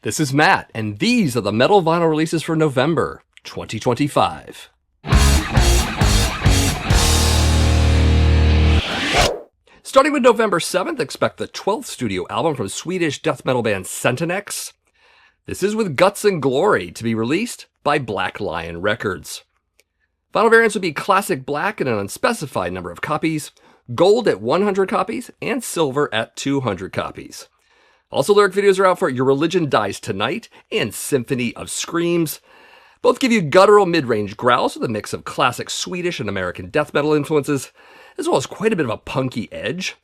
This is Matt, and these are the metal vinyl releases for November 2025. Starting with November 7th, expect the 12th studio album from Swedish death metal band Centinex. This is With Guts and Glory, to be released by Black Lion Records. Vinyl variants would be classic black in an unspecified number of copies, gold at 100 copies, and silver at 200 copies. Also, lyric videos are out for Your Religion Dies Tonight and Symphony of Screams. Both give you guttural mid-range growls with a mix of classic Swedish and American death metal influences, as well as quite a bit of a punky edge.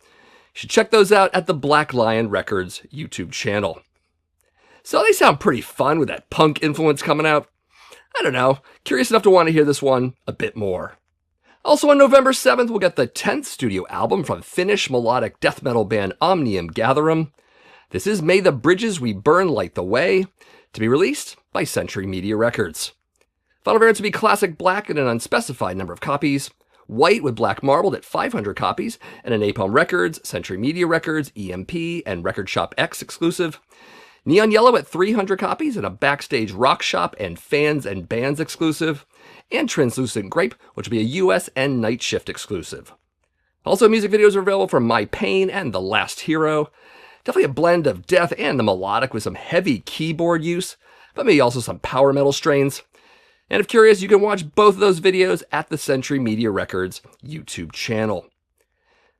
You should check those out at the Black Lion Records YouTube channel. So they sound pretty fun with that punk influence coming out. I don't know, curious enough to want to hear this one a bit more. Also on November 7th, we'll get the 10th studio album from Finnish melodic death metal band Omnium Gatherum. This is May the Bridges We Burn Light the Way, to be released by Century Media Records. Vinyl variants will be classic black in an unspecified number of copies, white with black marbled at 500 copies, and a Napalm Records, Century Media Records, EMP, and Record Shop X exclusive, neon yellow at 300 copies, and a Backstage Rock Shop and Fans and Bands exclusive, and Translucent Grape, which will be a US and Night Shift exclusive. Also, music videos are available for My Pain and The Last Hero. Definitely a blend of death and the melodic with some heavy keyboard use, but maybe also some power metal strains. And if curious, you can watch both of those videos at the Century Media Records YouTube channel.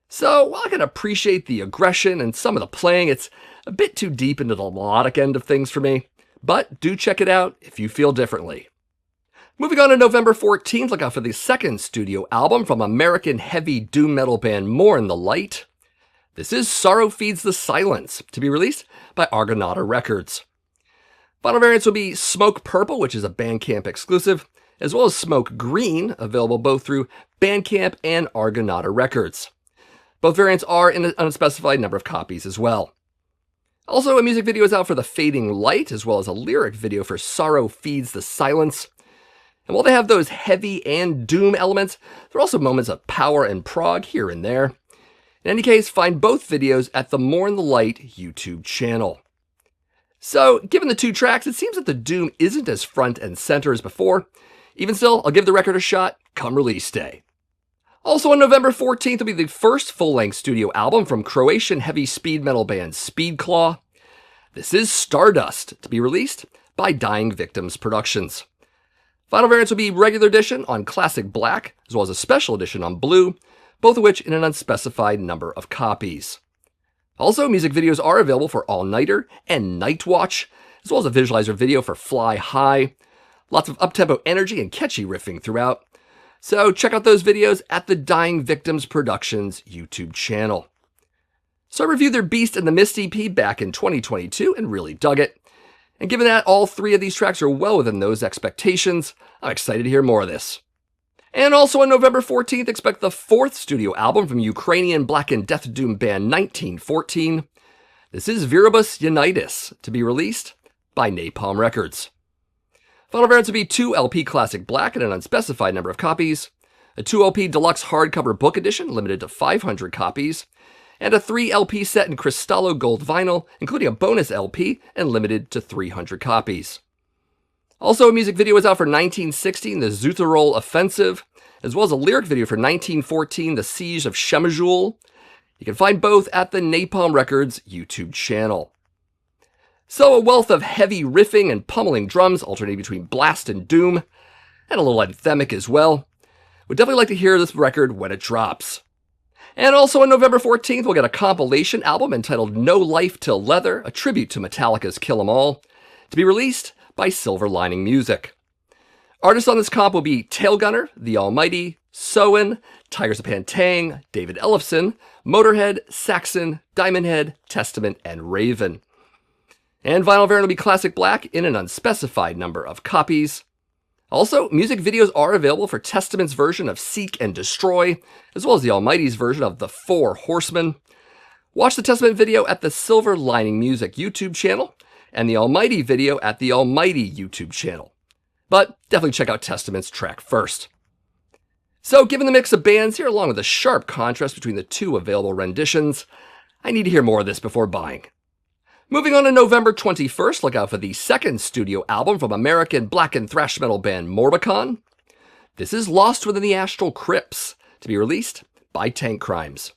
So, while I can appreciate the aggression and some of the playing, it's a bit too deep into the melodic end of things for me, but do check it out if you feel differently. Moving on to November 14th, look out for the second studio album from American heavy doom metal band Mourn The Light. This is Sorrow Feeds the Silence, to be released by Argonauta Records. Vinyl variants will be Smoke Purple, which is a Bandcamp exclusive, as well as Smoke Green, available both through Bandcamp and Argonauta Records. Both variants are in an unspecified number of copies as well. Also, a music video is out for The Fading Light, as well as a lyric video for Sorrow Feeds the Silence. And while they have those heavy and doom elements, there are also moments of power and prog here and there. In any case, find both videos at the Mourn The Light YouTube channel. So, given the two tracks, it seems that the doom isn't as front and center as before. Even still, I'll give the record a shot come release day. Also on November 14th will be the first full-length studio album from Croatian heavy speed metal band Speedclaw. This is Stardust, to be released by Dying Victims Productions. Vinyl variants will be regular edition on classic black, as well as a special edition on blue, both of which in an unspecified number of copies. Also, music videos are available for All Nighter and Night Watch, as well as a visualizer video for Fly High. Lots of uptempo energy and catchy riffing throughout. So check out those videos at the Dying Victims Productions YouTube channel. So I reviewed their Beast and the Mist EP back in 2022 and really dug it. And given that all three of these tracks are well within those expectations, I'm excited to hear more of this. And also on November 14th, expect the fourth studio album from Ukrainian black and death doom band 1914. This is Viribus Unitas, to be released by Napalm Records. Vinyl variants will be 2 LP Classic Black in an unspecified number of copies, a 2 LP Deluxe Hardcover Book Edition limited to 500 copies, and a 3 LP set in Cristallo Gold vinyl, including a bonus LP and limited to 300 copies. Also, a music video is out for 1916, the Zutherol Offensive, as well as a lyric video for 1914, the Siege of Shemajul. You can find both at the Napalm Records YouTube channel. So, a wealth of heavy riffing and pummeling drums alternating between blast and doom, and a little anthemic as well. Would definitely like to hear this record when it drops. And also on November 14th, we'll get a compilation album entitled No Life Till Leather, a tribute to Metallica's Kill 'Em All, to be released by Silver Lining Music. Artists on this comp will be Tailgunner, The Almighty, Soen, Tigers of Pantang, David Ellefson, Motorhead, Saxon, Diamond Head, Testament, and Raven. And vinyl variant will be classic black in an unspecified number of copies. Also, music videos are available for Testament's version of Seek and Destroy, as well as The Almighty's version of The Four Horsemen. Watch the Testament video at the Silver Lining Music YouTube channel, and the Almighty video at the Almighty YouTube channel. But definitely check out Testament's track first. So given the mix of bands here, along with the sharp contrast between the two available renditions, I need to hear more of this before buying. Moving on to November 21st, look out for the second studio album from American black and thrash metal band Morbikon. This is Lost Within the Astral Crypts, to be released by Tank Crimes.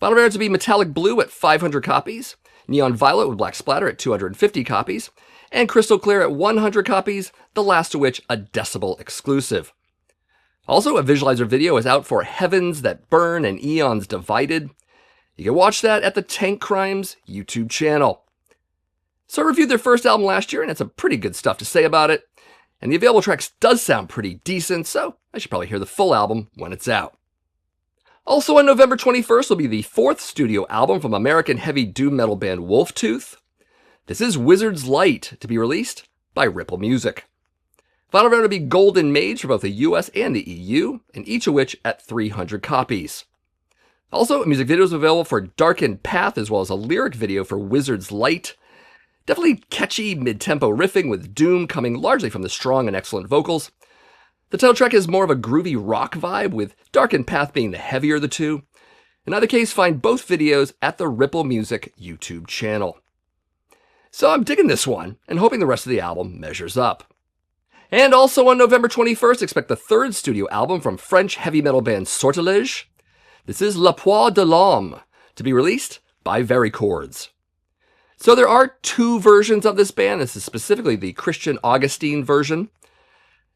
Vinyl variants will be Metallic Blue at 500 copies, Neon Violet with Black Splatter at 250 copies, and Crystal Clear at 100 copies, the last of which a Decibel exclusive. Also, a visualizer video is out for Heavens That Burn and Eons Divided. You can watch that at the Tank Crimes YouTube channel. So I reviewed their first album last year and had some pretty good stuff to say about it. And the available tracks does sound pretty decent, so I should probably hear the full album when it's out. Also on November 21st will be the fourth studio album from American heavy doom metal band Wolftooth. This is Wizard's Light, to be released by Ripple Music. Vinyl variant will be Golden Mage for both the US and the EU, and each of which at 300 copies. Also, a music video is available for Darkened Path, as well as a lyric video for Wizard's Light. Definitely catchy, mid-tempo riffing with doom coming largely from the strong and excellent vocals. The title track is more of a groovy rock vibe, with Darkened Path being the heavier of the two. In either case, find both videos at the Ripple Music YouTube channel. So I'm digging this one, and hoping the rest of the album measures up. And also on November 21st, expect the third studio album from French heavy metal band Sortilège. This is La Poix de l'Homme, to be released by Verichords. So there are two versions of this band. This is specifically the Christian Augustine version.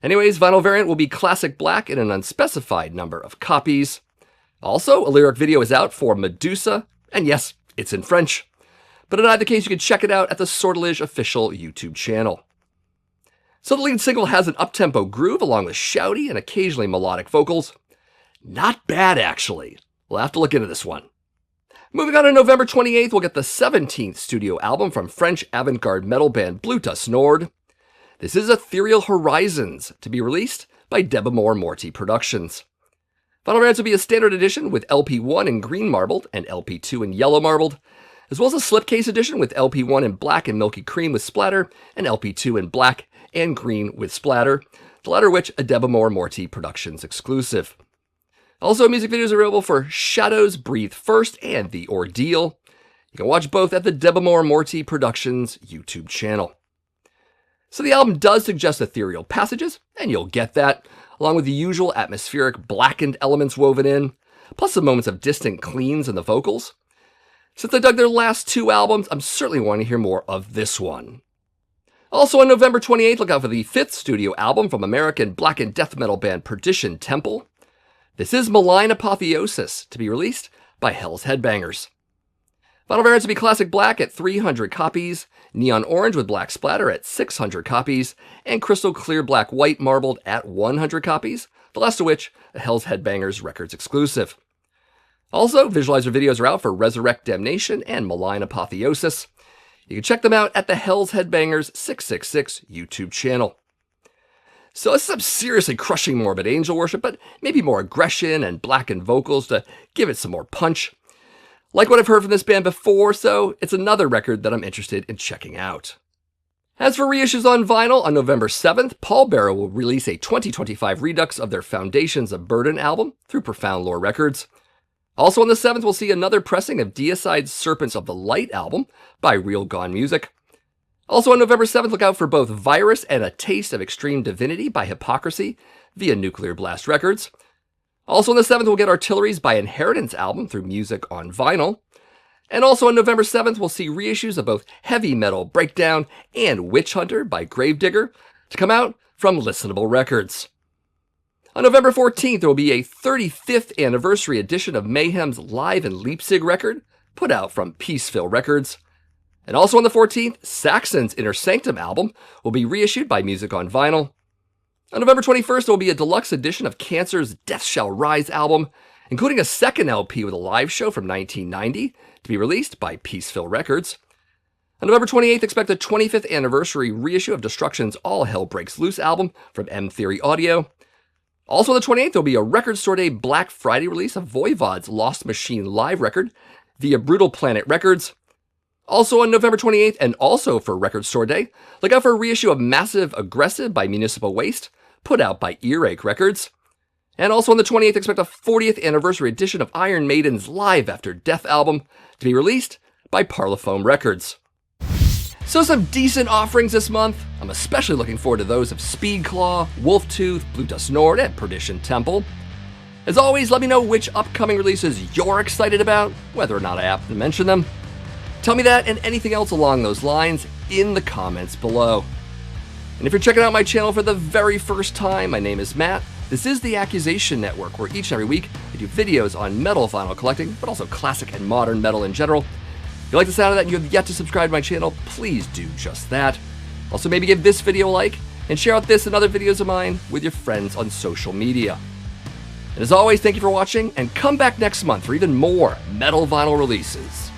Anyways, vinyl variant will be classic black in an unspecified number of copies. Also, a lyric video is out for Medusa, and yes, it's in French. But in either case, you can check it out at the Sortilège official YouTube channel. So the lead single has an up-tempo groove along with shouty and occasionally melodic vocals. Not bad, actually. We'll have to look into this one. Moving on to November 28th, we'll get the 17th studio album from French avant-garde metal band Blut Aus Nord. This is Ethereal Horizons, to be released by Debamore Morty Productions. Vinyl variants will be a standard edition with LP1 in green marbled and LP2 in yellow marbled, as well as a slipcase edition with LP1 in black and milky cream with splatter, and LP2 in black and green with splatter, the latter which a Debamore Morty Productions exclusive. Also, music videos are available for Shadows Breathe First and The Ordeal. You can watch both at the Debamore Morty Productions YouTube channel. So the album does suggest ethereal passages, and you'll get that, along with the usual atmospheric blackened elements woven in, plus some moments of distant cleans in the vocals. Since I dug their last two albums, I'm certainly wanting to hear more of this one. Also on November 28th, look out for the fifth studio album from American black and death metal band Perdition Temple. This is Malign Apotheosis, to be released by Hell's Headbangers. Vinyl variants will be classic black at 300 copies, neon orange with black splatter at 600 copies, and crystal clear black white marbled at 100 copies, the last of which a Hell's Headbangers Records exclusive. Also, visualizer videos are out for Resurrect Damnation and Malign Apotheosis. You can check them out at the Hell's Headbangers 666 YouTube channel. So this is some seriously crushing morbid angel worship, but maybe more aggression and blackened vocals to give it some more punch. Like what I've heard from this band before, so it's another record that I'm interested in checking out. As for reissues on vinyl, on November 7th, Pallbearer will release a 2025 redux of their Foundations of Burden album through Profound Lore Records. Also on the 7th, we'll see another pressing of Deicide's Serpents of the Light album by Real Gone Music. Also on November 7th, look out for both Virus and A Taste of Extreme Divinity by Hypocrisy via Nuclear Blast Records. Also on the 7th, we'll get Artillery's By Inheritance album through Music on Vinyl. And also on November 7th, we'll see reissues of both Heavy Metal Breakdown and Witch Hunter by Gravedigger to come out from Listenable Records. On November 14th, there will be a 35th anniversary edition of Mayhem's Live in Leipzig record put out from Peaceville Records. And also on the 14th, Saxon's Inner Sanctum album will be reissued by Music on Vinyl. On November 21st, there will be a deluxe edition of Cancer's Death Shall Rise album, including a second LP with a live show from 1990 to be released by Peaceville Records. On November 28th, expect the 25th anniversary reissue of Destruction's All Hell Breaks Loose album from M Theory Audio. Also on the 28th, there will be a Record Store Day Black Friday release of Voivod's Lost Machine live record via Brutal Planet Records. Also on November 28th, and also for Record Store Day, look out for a reissue of Massive Aggressive by Municipal Waste, put out by Earache Records. And also on the 28th, expect a 40th anniversary edition of Iron Maiden's Live After Death album to be released by Parlophone Records. So some decent offerings this month. I'm especially looking forward to those of Speedclaw, Wolftooth, Blut Aus Nord, and Perdition Temple. As always, let me know which upcoming releases you're excited about, whether or not I happen to mention them. Tell me that and anything else along those lines in the comments below. And if you're checking out my channel for the very first time, my name is Matt. This is the Accusation Network, where each and every week I do videos on metal vinyl collecting, but also classic and modern metal in general. If you like the sound of that and you have yet to subscribe to my channel, please do just that. Also, maybe give this video a like and share out this and other videos of mine with your friends on social media. And as always, thank you for watching, and come back next month for even more metal vinyl releases.